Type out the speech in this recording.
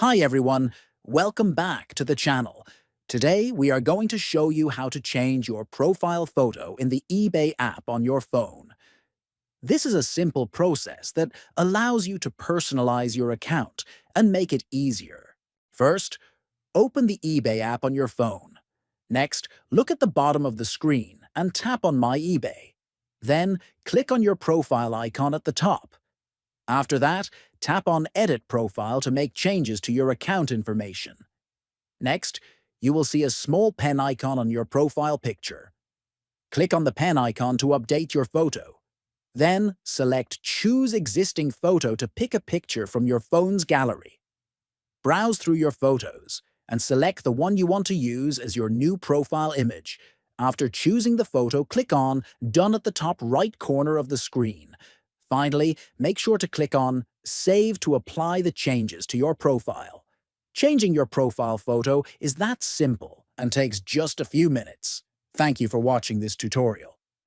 Hi everyone, welcome back to the channel. Today we are going to show you how to change your profile photo in the eBay app on your phone. This is a simple process that allows you to personalize your account and make it easier. First, open the eBay app on your phone. Next, look at the bottom of the screen and tap on My eBay. Then, click on your profile icon at the top. After that, tap on Edit Profile to make changes to your account information. Next, you will see a small pen icon on your profile picture. Click on the pen icon to update your photo. Then, select Choose Existing Photo to pick a picture from your phone's gallery. Browse through your photos and select the one you want to use as your new profile image. After choosing the photo, click on Done at the top right corner of the screen. Finally, make sure to click on Save to apply the changes to your profile. Changing your profile photo is that simple and takes just a few minutes. Thank you for watching this tutorial.